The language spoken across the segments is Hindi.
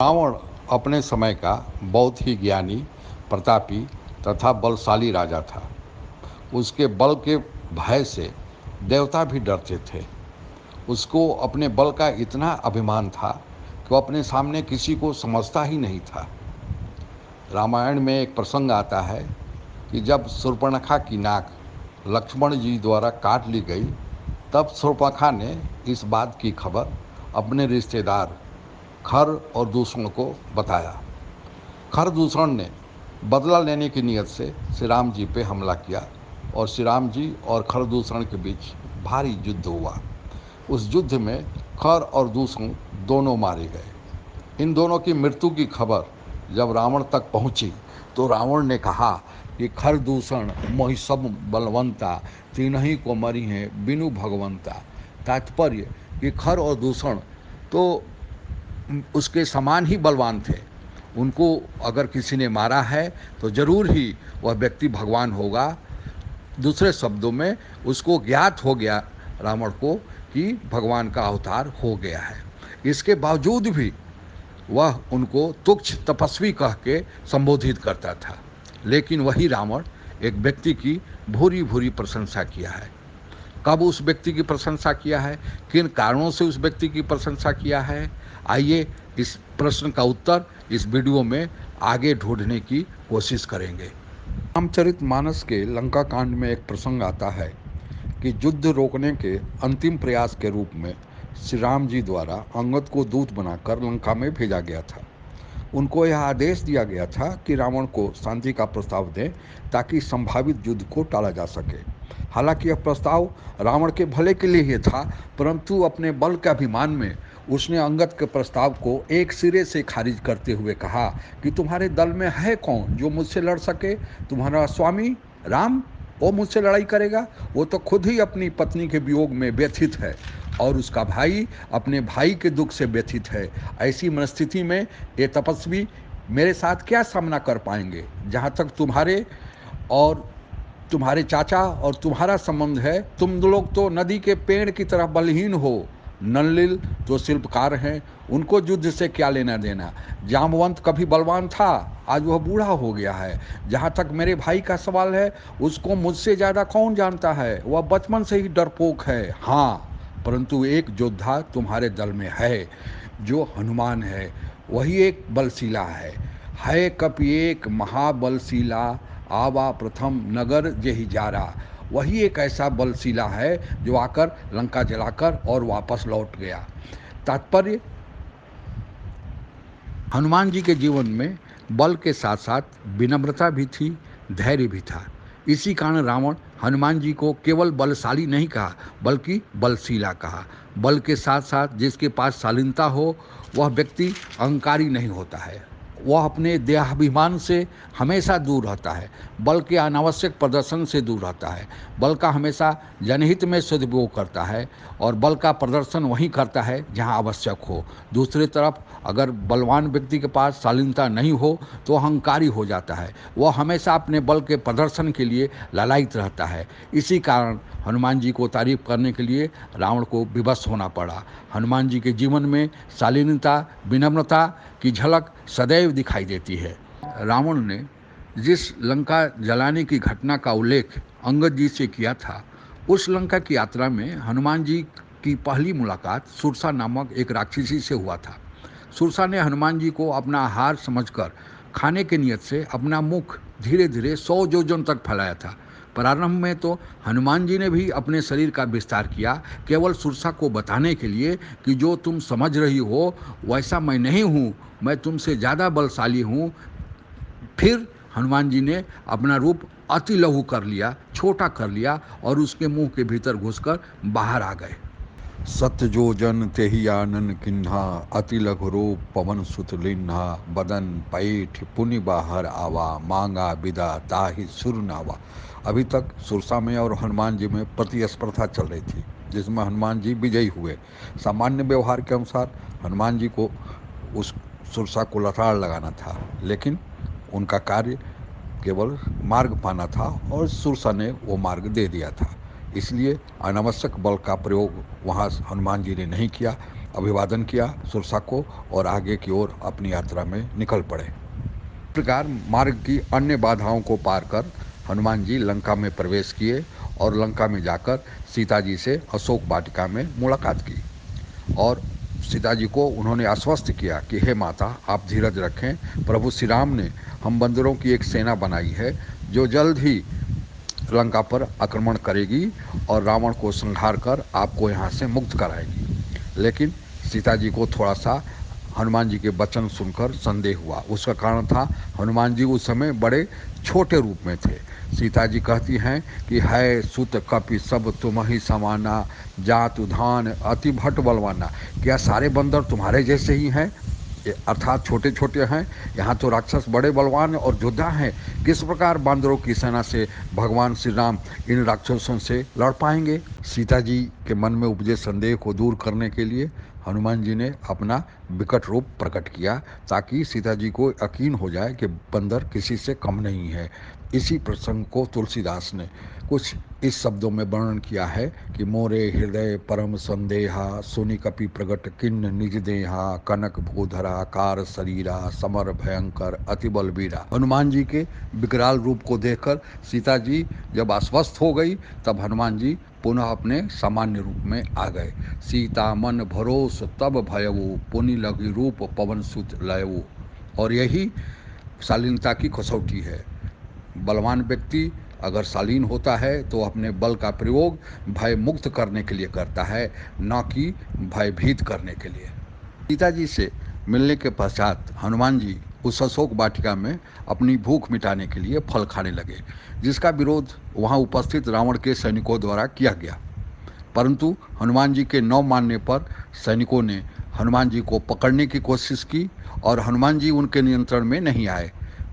रावण अपने समय का बहुत ही ज्ञानी, प्रतापी तथा बलशाली राजा था। उसके बल के भय से देवता भी डरते थे। उसको अपने बल का इतना अभिमान था कि वो अपने सामने किसी को समझता ही नहीं था। रामायण में एक प्रसंग आता है कि जब शूर्पणखा की नाक लक्ष्मण जी द्वारा काट ली गई, तब शूर्पणखा ने इस बात की खबर अपने रिश्तेदार खर और दूसरों को बताया। खरदूषण ने बदला लेने की नीयत से श्री राम जी पे हमला किया और श्री राम जी और खरदूषण के बीच भारी युद्ध हुआ। उस युद्ध में खर और दूषण दोनों मारे गए। इन दोनों की मृत्यु की खबर जब रावण तक पहुंची तो रावण ने कहा कि खरदूषण मोहि सब बलवंता, तीनही को मरी हैं बिनु भगवंता। तात्पर्य कि खर और दूषण तो उसके समान ही बलवान थे। उनको अगर किसी ने मारा है तो जरूर ही वह व्यक्ति भगवान होगा। दूसरे शब्दों में उसको ज्ञात हो गया रावण को कि भगवान का अवतार हो गया है। इसके बावजूद भी वह उनको तुच्छ तपस्वी कह के संबोधित करता था। लेकिन वही रावण एक व्यक्ति की भूरी भूरी प्रशंसा किया है। कब उस व्यक्ति की प्रशंसा किया है, किन कारणों से उस व्यक्ति की प्रशंसा किया है, आइए इस प्रश्न का उत्तर इस वीडियो में आगे ढूंढने की कोशिश करेंगे। रामचरितमानस के लंका कांड में एक प्रसंग आता है कि युद्ध रोकने के अंतिम प्रयास के रूप में श्री राम जी द्वारा अंगद को दूत बनाकर लंका में भेजा गया था। उनको यह आदेश दिया गया था कि रावण को शांति का प्रस्ताव दें ताकि संभावित युद्ध को टाला जा सके। हालांकि यह प्रस्ताव रावण के भले के लिए ही था, परंतु अपने बल के अभिमान में उसने अंगद के प्रस्ताव को एक सिरे से खारिज करते हुए कहा कि तुम्हारे दल में है कौन जो मुझसे लड़ सके? तुम्हारा स्वामी राम, वो मुझसे लड़ाई करेगा? वो तो खुद ही अपनी पत्नी के वियोग में व्यथित है और उसका भाई अपने भाई के दुख से व्यथित है। ऐसी मनस्थिति में ये तपस्वी मेरे साथ क्या सामना कर पाएंगे? जहाँ तक तुम्हारे और तुम्हारे चाचा और तुम्हारा संबंध है, तुम लोग तो नदी के पेड़ की तरह बलहीन हो। नलिल जो शिल्पकार हैं, उनको युद्ध से क्या लेना देना? जामवंत कभी बलवान था, आज वह बूढ़ा हो गया है। जहाँ तक मेरे भाई का सवाल है, उसको मुझसे ज़्यादा कौन जानता है? वह बचपन से ही डरपोक है। हाँ, परंतु एक योद्धा तुम्हारे दल में है जो हनुमान है, वही एक बलशीला है कपि एक महाबलशीला, आवा प्रथम नगर जेहि जारा। वही एक ऐसा बलशीला है जो आकर लंका जलाकर और वापस लौट गया। तात्पर्य, हनुमान जी के जीवन में बल के साथ साथ विनम्रता भी थी, धैर्य भी था। इसी कारण रावण हनुमान जी को केवल बलशाली नहीं कहा बल्कि बलशीला कहा। बल के साथ साथ जिसके पास शालीनता हो वह व्यक्ति अहंकारी नहीं होता है। वह अपने देहाभिमान से हमेशा दूर रहता है। बल के अनावश्यक प्रदर्शन से दूर रहता है। बल का हमेशा जनहित में सदुपयोग करता है और बल का प्रदर्शन वहीं करता है जहां आवश्यक हो। दूसरी तरफ अगर बलवान व्यक्ति के पास शालीनता नहीं हो तो अहंकारी हो जाता है। वह हमेशा अपने बल के प्रदर्शन के लिए लालायित रहता है। इसी कारण हनुमान जी को तारीफ करने के लिए रावण को विवश होना पड़ा। हनुमान जी के जीवन में शालीनता, विनम्रता की झलक सदैव दिखाई देती है। रावण ने जिस लंका जलाने की घटना का उल्लेख अंगद जी से किया था, उस लंका की यात्रा में हनुमान जी की पहली मुलाकात सुरसा नामक एक राक्षसी से हुआ था। सुरसा ने हनुमान जी को अपना आहार समझकर खाने के नियत से अपना मुख धीरे धीरे 100 योजन तक फैलाया था। प्रारंभ में तो हनुमान जी ने भी अपने शरीर का विस्तार किया, केवल सुरसा को बताने के लिए कि जो तुम समझ रही हो वैसा मैं नहीं हूँ, मैं तुमसे ज़्यादा बलशाली हूँ। फिर हनुमान जी ने अपना रूप अति लघु कर लिया, छोटा कर लिया और उसके मुंह के भीतर घुसकर बाहर आ गए। सत्य जो जन तेहि आनन किन्हा, अति लघु रूप पवन सुत लिन्हा। बदन पैठ पुनि बाहर आवा, मांगा विदा ताहि सुर नावा। अभी तक सुरसा में और हनुमान जी में प्रतिस्पर्धा चल रही थी, जिसमें हनुमान जी विजयी हुए। सामान्य व्यवहार के अनुसार हनुमान जी को उस सुरसा को लताड़ लगाना था, लेकिन उनका कार्य केवल मार्ग पाना था और सुरसा ने वो मार्ग दे दिया था। इसलिए अनावश्यक बल का प्रयोग वहाँ हनुमान जी ने नहीं किया। अभिवादन किया सुरसा को और आगे की ओर अपनी यात्रा में निकल पड़े। इस प्रकार मार्ग की अन्य बाधाओं को पार कर हनुमान जी लंका में प्रवेश किए और लंका में जाकर सीता जी से अशोक वाटिका में मुलाकात की और सीता जी को उन्होंने आश्वस्त किया कि हे माता, आप धीरज रखें। प्रभु श्री राम ने हम बंदरों की एक सेना बनाई है जो जल्द ही लंका पर आक्रमण करेगी और रावण को संहार कर आपको यहाँ से मुक्त कराएगी। लेकिन सीता जी को थोड़ा सा हनुमान जी के वचन सुनकर संदेह हुआ। उसका कारण था हनुमान जी उस समय बड़े छोटे रूप में थे। सीता जी कहती हैं कि है सुत कपि सब तुम ही समाना, जात उधान अति भट बलवाना। क्या सारे बंदर तुम्हारे जैसे ही हैं, अर्थात छोटे छोटे हैं? यहाँ तो राक्षस बड़े बलवान और योद्धा हैं। किस प्रकार बांदरों की सेना से भगवान श्री राम इन राक्षसों से लड़ पाएंगे? सीता जी के मन में उपजे संदेह को दूर करने के लिए हनुमान जी ने अपना विकट रूप प्रकट किया ताकि सीता जी को यकीन हो जाए कि बंदर किसी से कम नहीं है। इसी प्रसंग को तुलसीदास ने कुछ इस शब्दों में वर्णन किया है कि मोरे हृदय परम संदेहा, सुनि कपि प्रगट किन्न निज देहा, कनक भूधरा कार शरीरा, समर भयंकर अति बलबीरा। हनुमान जी के विकराल रूप को देखकर सीता जी जब आश्वस्त हो गई तब हनुमान जी पुनः अपने सामान्य रूप में आ गए। सीता मन भरोस तब भयऊ, पुनि लघु रूप पवन सुत लयऊ। और यही शालीनता की कसौटी है। बलवान व्यक्ति अगर शालीन होता है तो अपने बल का प्रयोग भय मुक्त करने के लिए करता है, न कि भयभीत करने के लिए। सीता जी से मिलने के पश्चात हनुमान जी उस अशोक वाटिका में अपनी भूख मिटाने के लिए फल खाने लगे, जिसका विरोध वहां उपस्थित रावण के सैनिकों द्वारा किया गया। परंतु हनुमान जी के न मानने पर सैनिकों ने हनुमान जी को पकड़ने की कोशिश की और हनुमान जी उनके नियंत्रण में नहीं आए।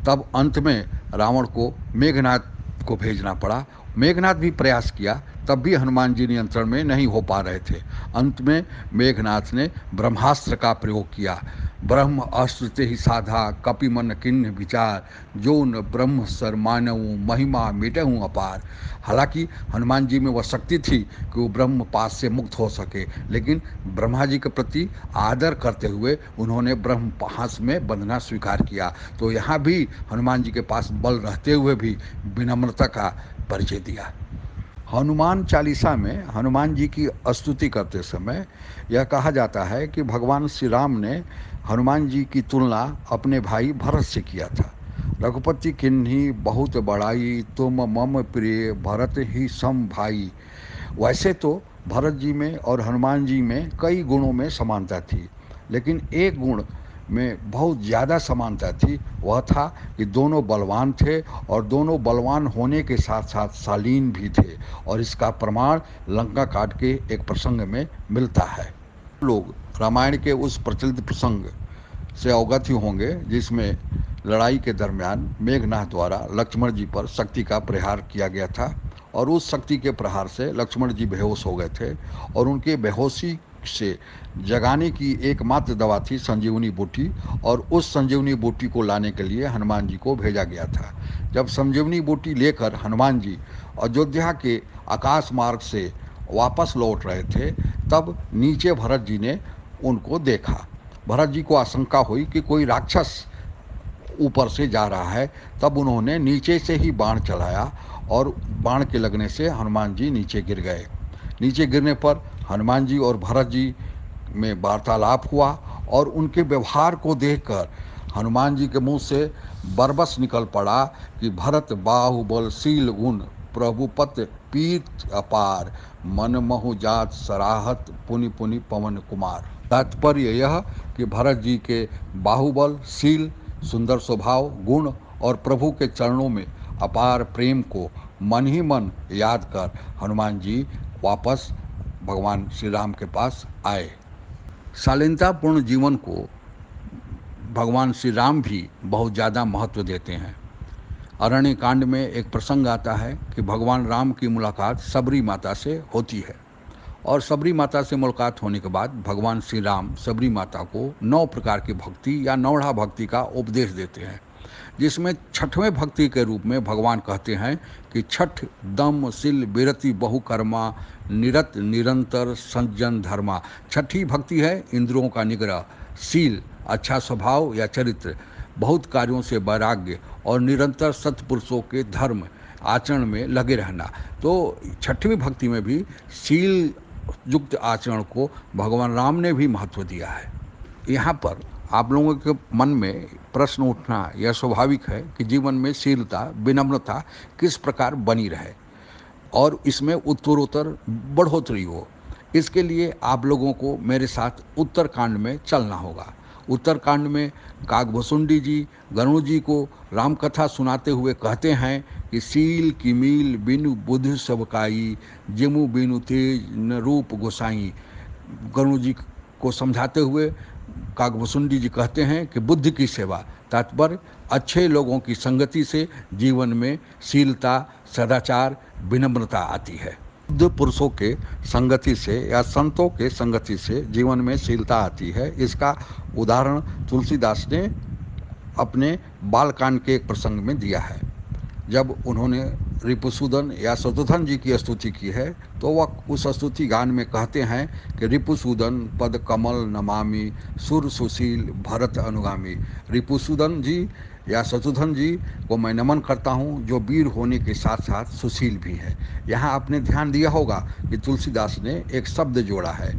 तब अंत में रावण को मेघनाद को भेजना पड़ा। मेघनाद भी प्रयास किया, तब भी हनुमान जी नियंत्रण में नहीं हो पा रहे थे। अंत में मेघनाथ ने ब्रह्मास्त्र का प्रयोग किया। ब्रह्म अस्त्र ते ही साधा, कपि मन किन्न विचार, जो न ब्रह्म सर मानऊँ, महिमा मिटऊँ अपार। हालांकि हनुमान जी में वह शक्ति थी कि वो ब्रह्म पास से मुक्त हो सके, लेकिन ब्रह्मा जी के प्रति आदर करते हुए उन्होंने ब्रह्म पास में बंधना स्वीकार किया। तो यहाँ भी हनुमान जी के पास बल रहते हुए भी विनम्रता का परिचय दिया। हनुमान चालीसा में हनुमान जी की स्तुति करते समय यह कहा जाता है कि भगवान श्री राम ने हनुमान जी की तुलना अपने भाई भरत से किया था। रघुपति किन्हीं बहुत बड़ाई, तुम मम प्रिय भरत ही सम भाई। वैसे तो भरत जी में और हनुमान जी में कई गुणों में समानता थी, लेकिन एक गुण में बहुत ज़्यादा समानता थी। वह था कि दोनों बलवान थे और दोनों बलवान होने के साथ साथ शालीन भी थे, और इसका प्रमाण लंका कांड के एक प्रसंग में मिलता है। लोग रामायण के उस प्रचलित प्रसंग से अवगत ही होंगे जिसमें लड़ाई के दरमियान मेघनाथ द्वारा लक्ष्मण जी पर शक्ति का प्रहार किया गया था और उस शक्ति के प्रहार से लक्ष्मण जी बेहोश हो गए थे और उनके बेहोशी से जगाने की एकमात्र दवा थी संजीवनी बूटी, और उस संजीवनी बूटी को लाने के लिए हनुमान जी को भेजा गया था। जब संजीवनी बूटी लेकर हनुमान जी अयोध्या के आकाश मार्ग से वापस लौट रहे थे तब नीचे भरत जी ने उनको देखा। भरत जी को आशंका हुई कि कोई राक्षस ऊपर से जा रहा है। तब उन्होंने नीचे से ही बाण चलाया और बाण के लगने से हनुमान जी नीचे गिर गए। नीचे गिरने पर हनुमान जी और भरत जी में वार्तालाप हुआ और उनके व्यवहार को देखकर हनुमान जी के मुंह से बरबस निकल पड़ा कि भरत बाहुबलशील गुण, प्रभुपत पीत अपार, मन महु जात सराहत, पुनि पुनि पवन कुमार। तात्पर्य यह कि भरत जी के बाहुबलशील, सुंदर स्वभाव, गुण और प्रभु के चरणों में अपार प्रेम को मन ही मन याद कर हनुमान जी वापस भगवान श्री राम के पास आए। शालीनतापूर्ण जीवन को भगवान श्री राम भी बहुत ज़्यादा महत्व देते हैं। अरण्य कांड में एक प्रसंग आता है कि भगवान राम की मुलाकात सबरी माता से होती है और सबरी माता से मुलाकात होने के बाद भगवान श्री राम सबरी माता को 9 प्रकार की भक्ति या नौढ़ा भक्ति का उपदेश देते हैं। जिसमें छठवें भक्ति के रूप में भगवान कहते हैं कि छठ दम सिल बिरति बहुकर्मा निरत निरंतर संजन धर्मा। छठी भक्ति है इंद्रियों का निग्रह, शील अच्छा स्वभाव या चरित्र, बहुत कार्यों से वैराग्य और निरंतर सत्पुरुषों के धर्म आचरण में लगे रहना। तो छठवीं भक्ति में भी शील युक्त आचरण को भगवान राम ने भी महत्व दिया है। यहाँ पर आप लोगों के मन में प्रश्न उठना यह स्वाभाविक है कि जीवन में शीलता विनम्रता किस प्रकार बनी रहे और इसमें उत्तरोत्तर बढ़ोतरी हो। इसके लिए आप लोगों को मेरे साथ उत्तरकांड में चलना होगा। उत्तरकांड में काकभुसुंडी जी गरुड़ जी को रामकथा सुनाते हुए कहते हैं कि शील की मील बिनु बुद्धि सबकाई, जिमु बिनु तेज न रूप गोसाई। गरुड़ जी को समझाते हुए काकभुसुंडी जी कहते हैं कि बुद्धि की सेवा, तात्पर्य अच्छे लोगों की संगति से जीवन में शीलता सदाचार विनम्रता आती है। बुद्ध पुरुषों के संगति से या संतों के संगति से जीवन में शीलता आती है। इसका उदाहरण तुलसीदास ने अपने बालकांड के एक प्रसंग में दिया है। जब उन्होंने रिपुसूदन या शत्रुघ्न जी की स्तुति की है तो वह उस स्तुति गान में कहते हैं कि रिपुसूदन पद कमल नमामि सुर सुशील भरत अनुगामी। रिपुसूदन जी या शत्रुघ्न जी को मैं नमन करता हूँ जो वीर होने के साथ साथ सुशील भी है। यहाँ आपने ध्यान दिया होगा कि तुलसीदास ने एक शब्द जोड़ा है,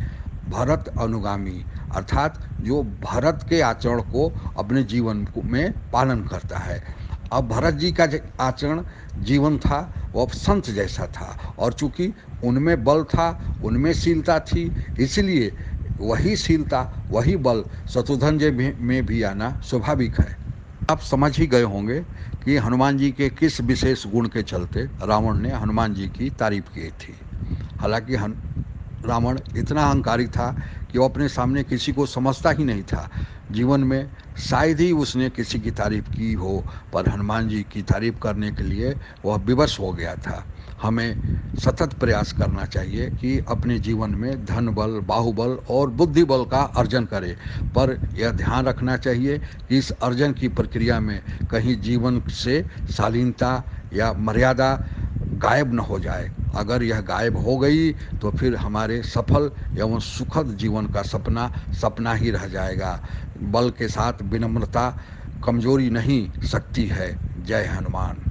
भरत अनुगामी, अर्थात जो भरत के आचरण को अपने जीवन में पालन करता है। अब भरत जी का आचरण जीवन था वो अब संत जैसा था और चूंकि उनमें बल था उनमें शीलता थी, इसलिए वही शीलता वही बल शत्रुघ्न जी में भी आना स्वाभाविक है। आप समझ ही गए होंगे कि हनुमान जी के किस विशेष गुण के चलते रावण ने हनुमान जी की तारीफ की थी। हालांकि रावण इतना अहंकारी था कि वो अपने सामने किसी को समझता ही नहीं था। जीवन में शायद ही उसने किसी की तारीफ की हो, पर हनुमान जी की तारीफ करने के लिए वह विवश हो गया था। हमें सतत प्रयास करना चाहिए कि अपने जीवन में धन बल बाहुबल और बुद्धि बल का अर्जन करें, पर यह ध्यान रखना चाहिए कि इस अर्जन की प्रक्रिया में कहीं जीवन से शालीनता या मर्यादा गायब न हो जाए। अगर यह गायब हो गई तो फिर हमारे सफल एवं सुखद जीवन का सपना सपना ही रह जाएगा। बल के साथ विनम्रता कमजोरी नहीं, शक्ति है। जय हनुमान।